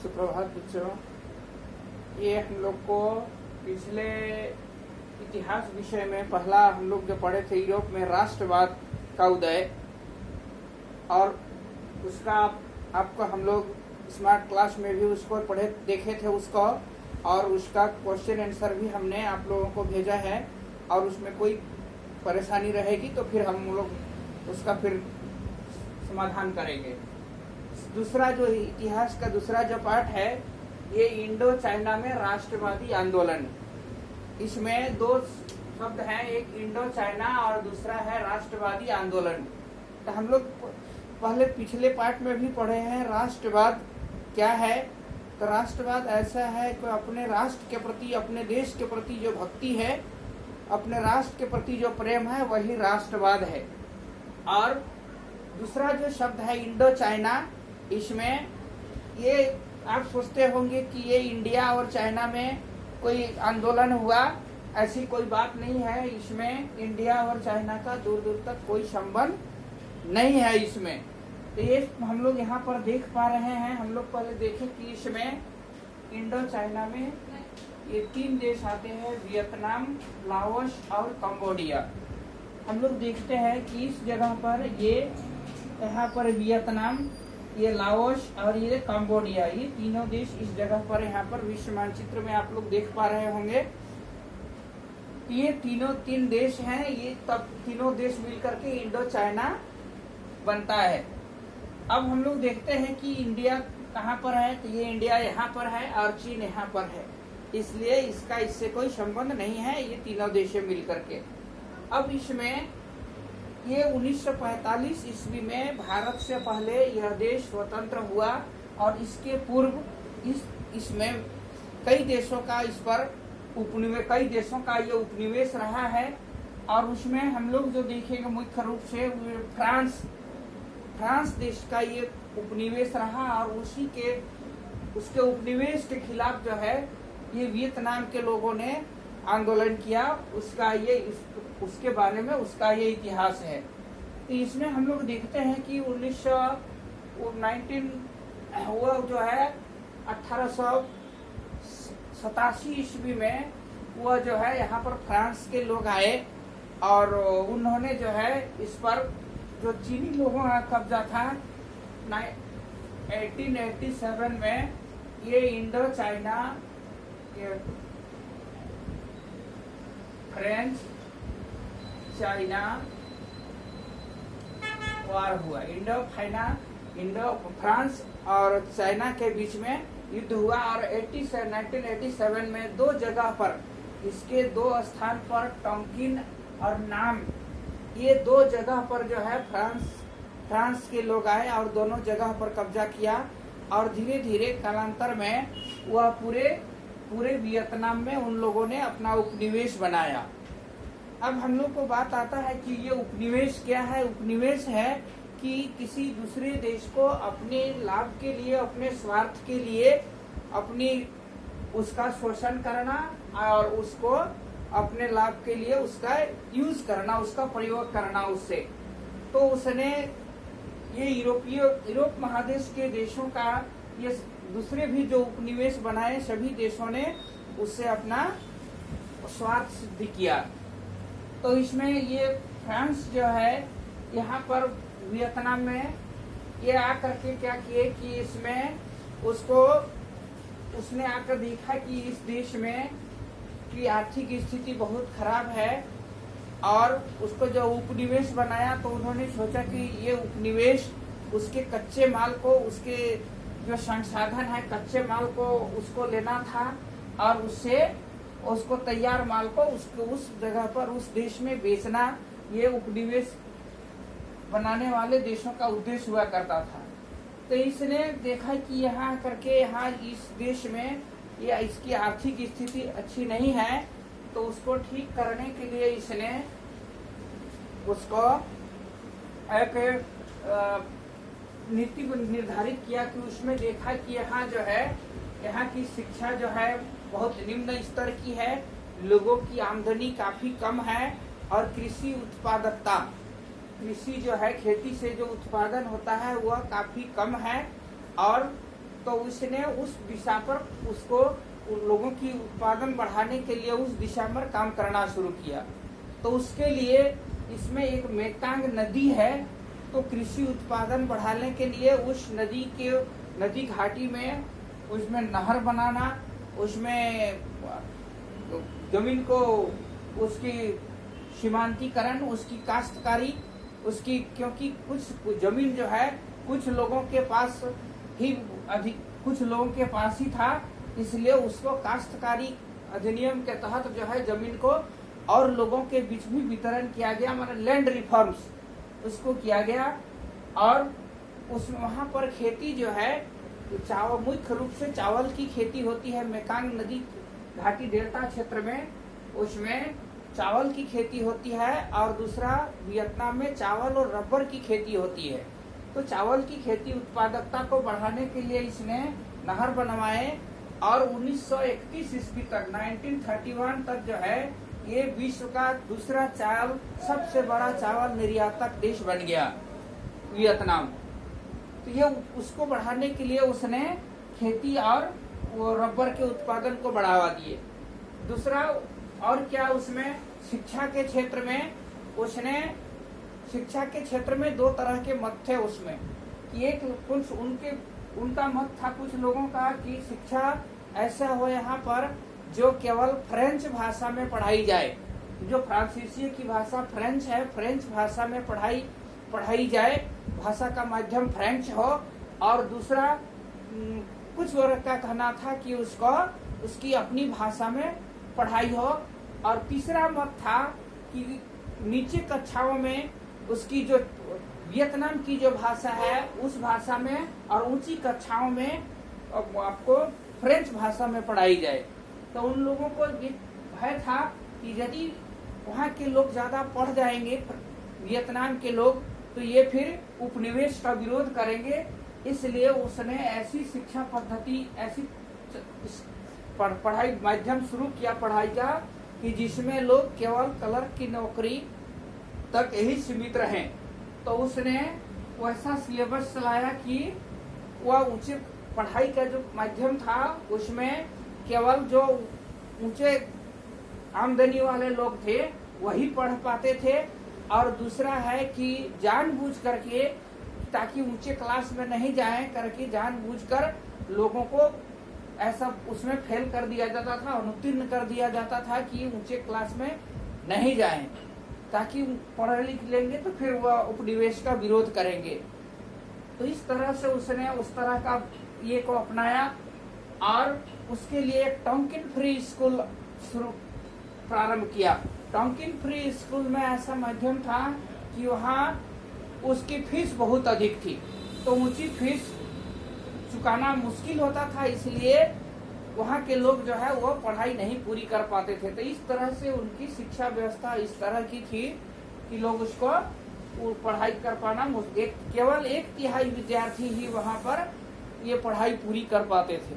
सुप्रभात बच्चों। ये हम लोग को पिछले इतिहास विषय में पहला हम लोग जो पढ़े थे यूरोप में राष्ट्रवाद का उदय, और उसका आपको हम लोग स्मार्ट क्लास में भी उसको पढ़े देखे थे उसको, और उसका क्वेश्चन आंसर भी हमने आप लोगों को भेजा है। और उसमें कोई परेशानी रहेगी तो फिर हम लोग उसका फिर समाधान करेंगे। दूसरा जो इतिहास का दूसरा जो पार्ट है, ये इंडो चाइना में राष्ट्रवादी आंदोलन। इसमें दो शब्द हैं, एक इंडो चाइना और दूसरा है राष्ट्रवादी आंदोलन। तो हम लोग पहले पिछले पार्ट में भी पढ़े हैं राष्ट्रवाद क्या है। तो राष्ट्रवाद ऐसा है कि अपने राष्ट्र के प्रति, अपने देश के प्रति जो भक्ति है, अपने राष्ट्र के प्रति जो प्रेम है, वही राष्ट्रवाद है। और दूसरा जो शब्द है इंडो चाइना, इसमें ये आप सोचते होंगे कि ये इंडिया और चाइना में कोई आंदोलन हुआ, ऐसी कोई बात नहीं है। इसमें इंडिया और चाइना का दूर दूर तक कोई संबंध नहीं है इसमें। तो ये हम लोग यहाँ पर देख पा रहे हैं। हम लोग पहले देखें कि इसमें इंडो चाइना में ये 3 देश आते हैं, वियतनाम, लाओस और कंबोडिया। हम लोग देखते हैं कि इस जगह पर ये यहाँ पर वियतनाम, ये लाओस और ये कंबोडिया, ये तीनों देश इस जगह पर यहाँ पर विश्व मानचित्र में आप लोग देख पा रहे होंगे। ये तीन देश हैं। ये तब तीनों देश मिलकर के इंडो चाइना बनता है। अब हम लोग देखते हैं कि इंडिया कहाँ पर है। तो ये इंडिया यहाँ पर है और चीन यहाँ पर है, इसलिए इसका इससे कोई संबंध नहीं है, ये तीनों देश मिलकर के। अब इसमें ये 1945 ईस्वी में भारत से पहले यह देश स्वतंत्र हुआ, और इसके पूर्व इसमें कई देशों का इस पर कई देशों का ये उपनिवेश रहा है। और उसमें हम लोग जो देखेंगे मुख्य रूप से फ्रांस देश का ये उपनिवेश रहा, और उसके उपनिवेश के खिलाफ जो है ये वियतनाम के लोगों ने आंदोलन किया। उसके बारे में उसका ये इतिहास है। तो इसमें हम लोग देखते हैं कि 1887 ईस्वी में वह जो है यहाँ पर फ्रांस के लोग आए, और उन्होंने जो है इस पर जो चीनी लोगों का कब्जा था 1887 में, ये Indo China, French China war हुआ। इंडो फ्रांस और चाइना के बीच में युद्ध हुआ, और 1987 में 2 जगह पर, इसके 2 स्थान पर टोंकिन और नाम, ये 2 जगह पर जो है फ्रांस के लोग आए और दोनों जगह पर कब्जा किया। और धीरे धीरे कालांतर में वह पूरे वियतनाम में उन लोगों ने अपना उपनिवेश बनाया। अब हम लोग को बात आता है कि ये उपनिवेश क्या है। उपनिवेश है कि किसी दूसरे देश को अपने लाभ के लिए, अपने स्वार्थ के लिए उसका शोषण करना, और उसको अपने लाभ के लिए उसका यूज करना, उसका प्रयोग करना उससे। तो उसने ये यूरोप महादेश के देशों का, ये दूसरे भी जो उपनिवेश बनाए, सभी देशों ने उससे अपना स्वार्थ सिद्ध किया। तो इसमें ये फ्रांस जो है यहाँ पर वियतनाम में ये आकर के क्या किए कि इसमें उसने आकर देखा कि इस देश में की आर्थिक स्थिति बहुत खराब है, और उसको जो उपनिवेश बनाया, तो उन्होंने सोचा कि ये उपनिवेश उसके कच्चे माल को, उसके जो संसाधन है कच्चे माल को उसको लेना था, और उसको तैयार माल को उस जगह पर उस देश में बेचना, ये उपनिवेश बनाने वाले देशों का उद्देश्य हुआ करता था। तो इसने देखा कि यहाँ करके यहाँ इस देश में ये इसकी आर्थिक स्थिति अच्छी नहीं है, तो उसको ठीक करने के लिए इसने उसको एक नीति निर्धारित किया। कि उसमें देखा कि यहाँ जो है, यहाँ की शिक्षा जो है बहुत निम्न स्तर की है, लोगों की आमदनी काफी कम है, और कृषि उत्पादकता, कृषि जो है खेती से जो उत्पादन होता है वह काफी कम है। और तो उसने उस दिशा पर उसको उन लोगों की उत्पादन बढ़ाने के लिए उस दिशा में काम करना शुरू किया। तो उसके लिए इसमें एक मेकांग नदी है, तो कृषि उत्पादन बढ़ाने के लिए उस नदी घाटी में उसमें नहर बनाना, उसमें जमीन को उसकी सीमांतीकरण, उसकी काश्तकारी, उसकी, क्योंकि कुछ जमीन जो है कुछ लोगों के पास ही कुछ लोगों के पास ही था, इसलिए उसको काश्तकारी अधिनियम के तहत जो है जमीन को और लोगों के बीच में वितरण किया गया, मतलब लैंड रिफॉर्म्स उसको किया गया। और उसमें वहां पर खेती जो है चावल, मुख्य रूप से चावल की खेती होती है। मेकांग नदी घाटी डेल्टा क्षेत्र में उसमें चावल की खेती होती है, और दूसरा वियतनाम में चावल और रबर की खेती होती है। तो चावल की खेती उत्पादकता को बढ़ाने के लिए इसने नहर बनवाए, और 1931 ईस्वी तक 1931 तक जो है ये विश्व का दूसरा सबसे बड़ा चावल निर्यातक देश बन गया वियतनाम। तो ये उसको बढ़ाने के लिए उसने खेती और वो रबर के उत्पादन को बढ़ावा दिए। दूसरा और क्या, उसमें शिक्षा के क्षेत्र में उसने, शिक्षा के क्षेत्र में दो तरह के मत थे उसमें, कि एक कुछ उनका मत था कुछ लोगों का कि शिक्षा ऐसा हो यहाँ पर जो केवल फ्रेंच भाषा में पढ़ाई जाए, जो फ्रांसीसी की भाषा फ्रेंच है, फ्रेंच भाषा में पढ़ाई जाए, भाषा का माध्यम फ्रेंच हो। और दूसरा कुछ वर्ग का कहना था कि उसकी अपनी भाषा में पढ़ाई हो। और तीसरा मत था कि नीचे कक्षाओं में उसकी जो वियतनाम की जो भाषा है उस भाषा में, और ऊंची कक्षाओं में आपको फ्रेंच भाषा में पढ़ाई जाए। तो उन लोगों को ये भय था कि यदि वहाँ के लोग ज्यादा पढ़ जाएंगे, वियतनाम के लोग, तो ये फिर उपनिवेश का विरोध करेंगे। इसलिए उसने ऐसी शिक्षा पद्धति, ऐसी पढ़ाई माध्यम शुरू किया पढ़ाई का कि जिसमें लोग केवल क्लर्क की नौकरी तक ही सीमित रहें। तो उसने वैसा सिलेबस चलाया कि वह ऊंचे पढ़ाई का जो माध्यम था उसमें केवल जो ऊंचे आमदनी वाले लोग थे वही पढ़ पाते थे। और दूसरा है कि जानबूझ करके, ताकि ऊंचे क्लास में नहीं जाएं करके जानबूझकर लोगों को ऐसा उसमें फेल कर दिया जाता था, अनुत्तीर्ण कर दिया जाता था कि ऊंचे क्लास में नहीं जाएं, ताकि पढ़ लिख लेंगे तो फिर वह उपनिवेश का विरोध करेंगे। तो इस तरह से उसने उस तरह का ये को अपनाया, और उसके लिए एक टोंकिन फ्री स्कूल प्रारंभ किया। टोंकिन फ्री स्कूल में ऐसा माध्यम था कि वहाँ उसकी फीस बहुत अधिक थी, तो ऊंची फीस चुकाना मुश्किल होता था, इसलिए वहाँ के लोग जो है वो पढ़ाई नहीं पूरी कर पाते थे। तो इस तरह से उनकी शिक्षा व्यवस्था इस तरह की थी कि लोग उसको पढ़ाई कर पाना केवल 1/3 विद्यार्थी ही वहाँ पर ये पढ़ाई पूरी कर पाते थे।